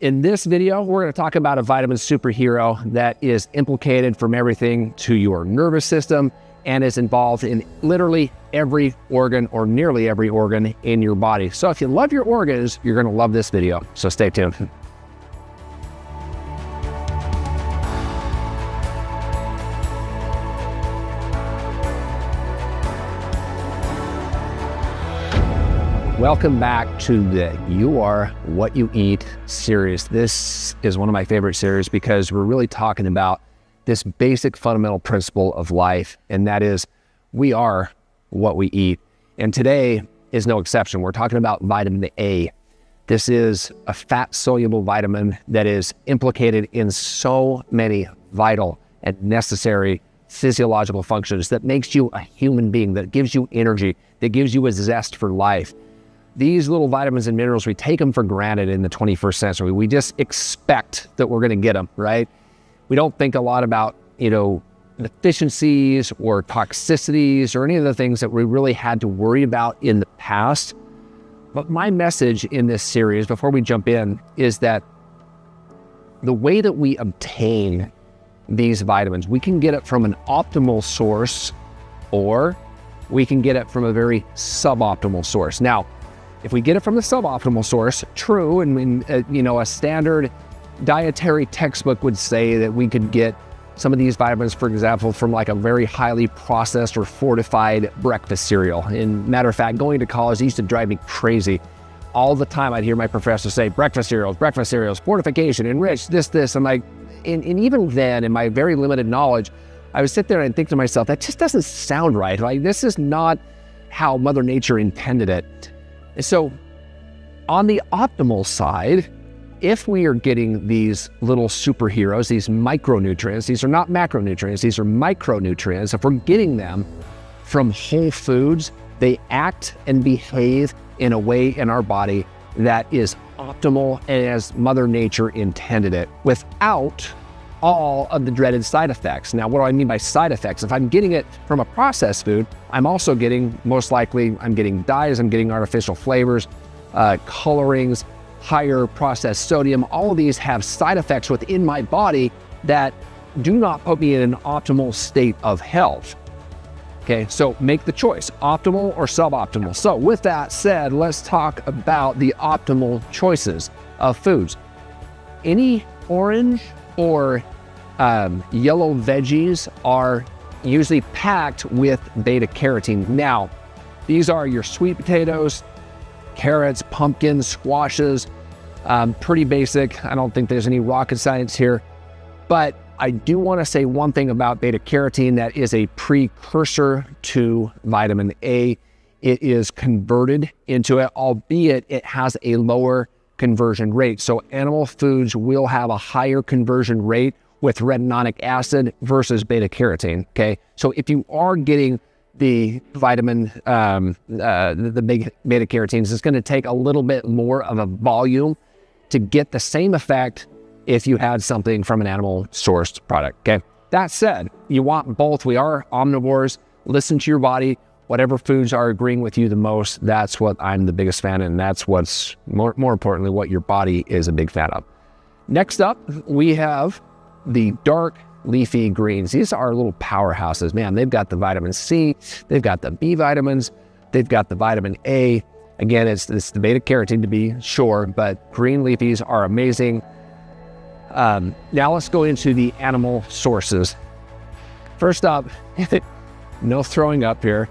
In this video, we're going to talk about a vitamin superhero that is implicated from everything to your nervous system and is involved in literally every organ or nearly every organ in your body. So if you love your organs, you're going to love this video. So stay tuned. Welcome back to the You Are What You Eat series. This is one of my favorite series because we're really talking about this basic fundamental principle of life, and that is we are what we eat. And today is no exception. We're talking about vitamin A. This is a fat-soluble vitamin that is implicated in so many vital and necessary physiological functions that makes you a human being, that gives you energy, that gives you a zest for life. These little vitamins and minerals, we take them for granted in the 21st century. We just expect that we're going to get them, right? We don't think a lot about, deficiencies or toxicities or any of the things that we really had to worry about in the past. But my message in this series, before we jump in, is that the way that we obtain these vitamins, we can get it from an optimal source or we can get it from a very suboptimal source. Now, if we get it from the suboptimal source, true, and a standard dietary textbook would say that we could get some of these vitamins, for example, from like a very highly processed or fortified breakfast cereal. And matter of fact, going to college, it used to drive me crazy. All the time I'd hear my professor say, breakfast cereals, fortification, enriched, this. I'm like, and even then, in my very limited knowledge, I would sit there and think to myself, that just doesn't sound right. Like, this is not how Mother Nature intended it. So on the optimal side, if we are getting these little superheroes, these micronutrients, these are not macronutrients, these are micronutrients. If we're getting them from whole foods, they act and behave in a way in our body that is optimal and as Mother Nature intended it, without all of the dreaded side effects. Now, what do I mean by side effects? If I'm getting it from a processed food, I'm also getting, most likely, I'm getting dyes, I'm getting artificial flavors, colorings, higher processed sodium. All of these have side effects within my body that do not put me in an optimal state of health. Okay, so make the choice, optimal or suboptimal. So with that said, let's talk about the optimal choices of foods. Any orange or yellow veggies are usually packed with beta carotene. Now, these are your sweet potatoes, carrots, pumpkins, squashes, pretty basic. I don't think there's any rocket science here, but I do want to say one thing about beta carotene that is a precursor to vitamin A. It is converted into it, albeit it has a lower conversion rate. So animal foods will have a higher conversion rate with retinoic acid versus beta carotene, okay? So if you are getting the vitamin, the big beta carotenes, it's gonna take a little bit more of a volume to get the same effect if you had something from an animal sourced product, okay? That said, you want both. We are omnivores. Listen to your body. Whatever foods are agreeing with you the most, that's what I'm the biggest fan of, and that's what's more importantly, what your body is a big fan of. Next up, we have the dark leafy greens. These are little powerhouses. Man, they've got the vitamin C, they've got the B vitamins, they've got the vitamin A. Again, it's the beta carotene to be sure, but green leafies are amazing. Now let's go into the animal sources. First up, no throwing up here.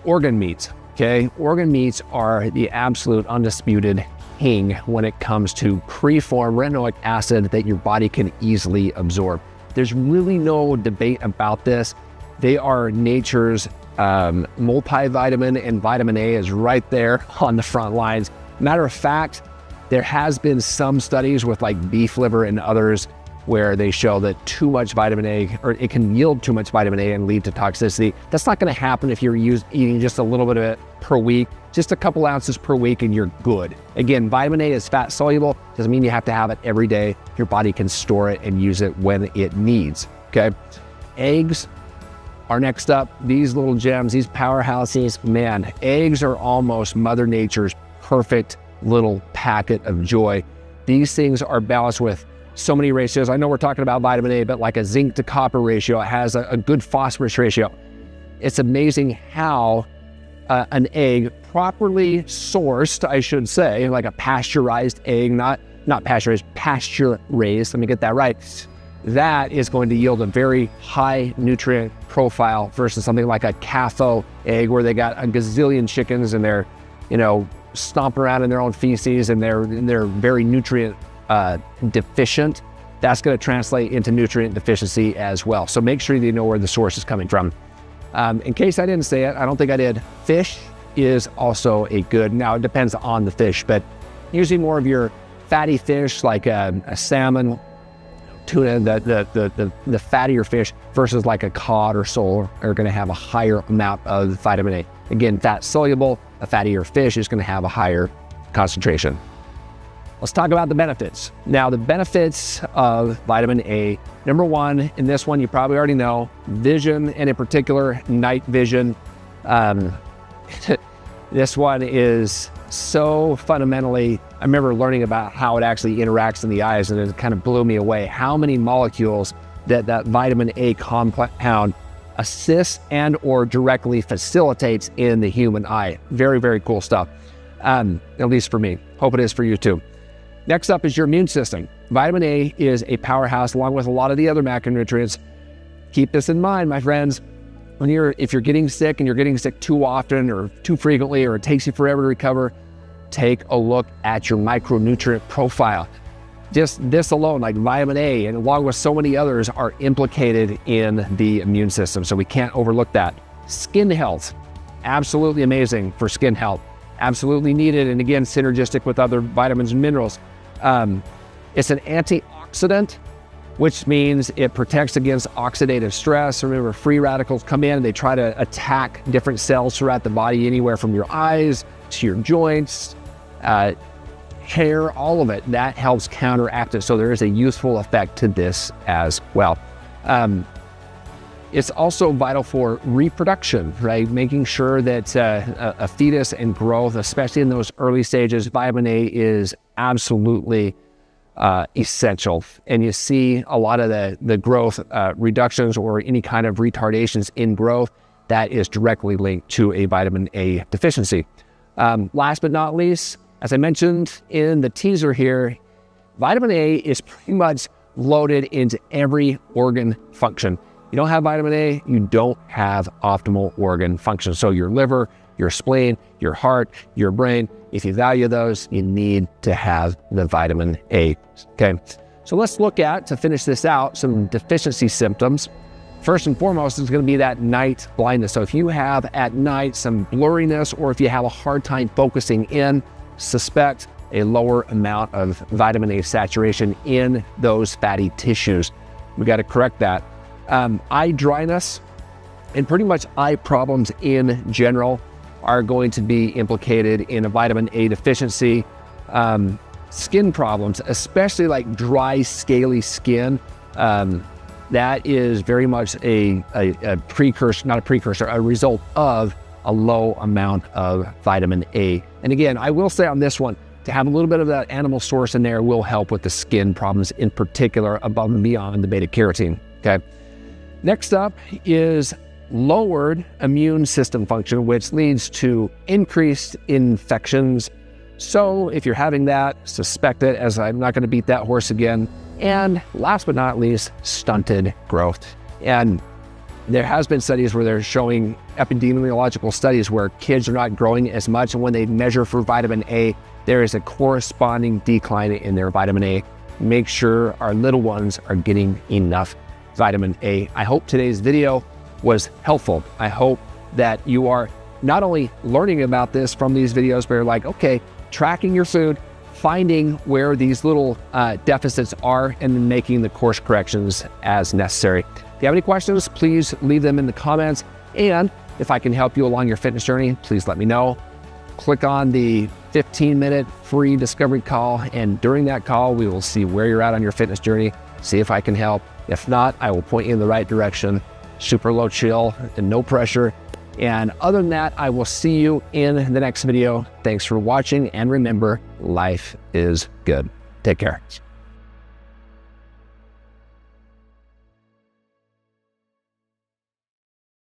Organ meats, okay? Organ meats are the absolute undisputed king when it comes to preformed retinoic acid that your body can easily absorb. There's really no debate about this. They are nature's multivitamin, and vitamin A is right there on the front lines. Matter of fact, there has been some studies with like beef liver and others where they show that too much vitamin A, or it can yield too much vitamin A and lead to toxicity. That's not gonna happen if you're eating just a little bit of it per week, just a couple ounces per week and you're good. Again, vitamin A is fat soluble, doesn't mean you have to have it every day. Your body can store it and use it when it needs, okay? Eggs are next up. These little gems, these powerhouses, man, eggs are almost Mother Nature's perfect little packet of joy. These things are balanced with so many ratios. I know we're talking about vitamin A, but like a zinc to copper ratio, it has a good phosphorus ratio. It's amazing how an egg properly sourced, I should say, like a pasteurized egg, not pasteurized, pasture raised, let me get that right. That is going to yield a very high nutrient profile versus something like a CAFO egg where they got a gazillion chickens and they're, stomping around in their own feces and they're very nutrient deficient. That's going to translate into nutrient deficiency as well. So make sure you know where the source is coming from. In case I didn't say it, I don't think I did, fish is also a good, now it depends on the fish, but usually more of your fatty fish like a salmon, tuna, the fattier fish versus like a cod or sole are going to have a higher amount of vitamin A. Again, fat soluble, a fattier fish is going to have a higher concentration. Let's talk about the benefits. Now, the benefits of vitamin A, number one, in this one you probably already know, vision, and in particular, night vision. This one is so fundamentally, I remember learning about how it actually interacts in the eyes, and it kind of blew me away. How many molecules that vitamin A compound assists and or directly facilitates in the human eye. Very, very cool stuff, at least for me. Hope it is for you too. Next up is your immune system. Vitamin A is a powerhouse along with a lot of the other macronutrients. Keep this in mind, my friends. If you're getting sick and you're getting sick too often or too frequently, or it takes you forever to recover, take a look at your micronutrient profile. Just this alone, like vitamin A, and along with so many others, are implicated in the immune system. So we can't overlook that. Skin health, absolutely amazing for skin health. Absolutely needed, and again, synergistic with other vitamins and minerals. It's an antioxidant, which means it protects against oxidative stress. Remember, free radicals come in and they try to attack different cells throughout the body, anywhere from your eyes to your joints, hair, all of it. That helps counteract it. So there is a useful effect to this as well. It's also vital for reproduction, right? Making sure that a fetus and growth, especially in those early stages, vitamin A is absolutely essential. And you see a lot of the growth reductions or any kind of retardations in growth that is directly linked to a vitamin A deficiency. Last but not least, as I mentioned in the teaser here, vitamin A is pretty much loaded into every organ function. You don't have vitamin A, you don't have optimal organ function. So your liver, your spleen, your heart, your brain, if you value those, you need to have the vitamin A, okay? So let's look at, to finish this out, some deficiency symptoms. First and foremost is gonna be that night blindness. So if you have at night some blurriness, or if you have a hard time focusing in, suspect a lower amount of vitamin A saturation in those fatty tissues. We gotta correct that. Eye dryness and pretty much eye problems in general are going to be implicated in a vitamin A deficiency. Skin problems, especially like dry, scaly skin, that is very much a precursor, not a precursor, a result of a low amount of vitamin A. And again, I will say on this one, to have a little bit of that animal source in there will help with the skin problems, in particular above and beyond the beta carotene, okay? Next up is lowered immune system function, which leads to increased infections. So if you're having that, suspect it, as I'm not going to beat that horse again. And last but not least, stunted growth. And there has been studies where they're showing epidemiological studies where kids are not growing as much, and when they measure for vitamin A, there is a corresponding decline in their vitamin A. Make sure our little ones are getting enough vitamin A. I hope today's video was helpful. I hope that you are not only learning about this from these videos, but you're like, okay, tracking your food, finding where these little deficits are, and then making the course corrections as necessary. If you have any questions, please leave them in the comments. And if I can help you along your fitness journey, please let me know. Click on the 15-minute free discovery call, and during that call, we will see where you're at on your fitness journey, see if I can help. If not, I will point you in the right direction. Super low chill and no pressure. And other than that, I will see you in the next video. Thanks for watching, and remember, life is good. Take care.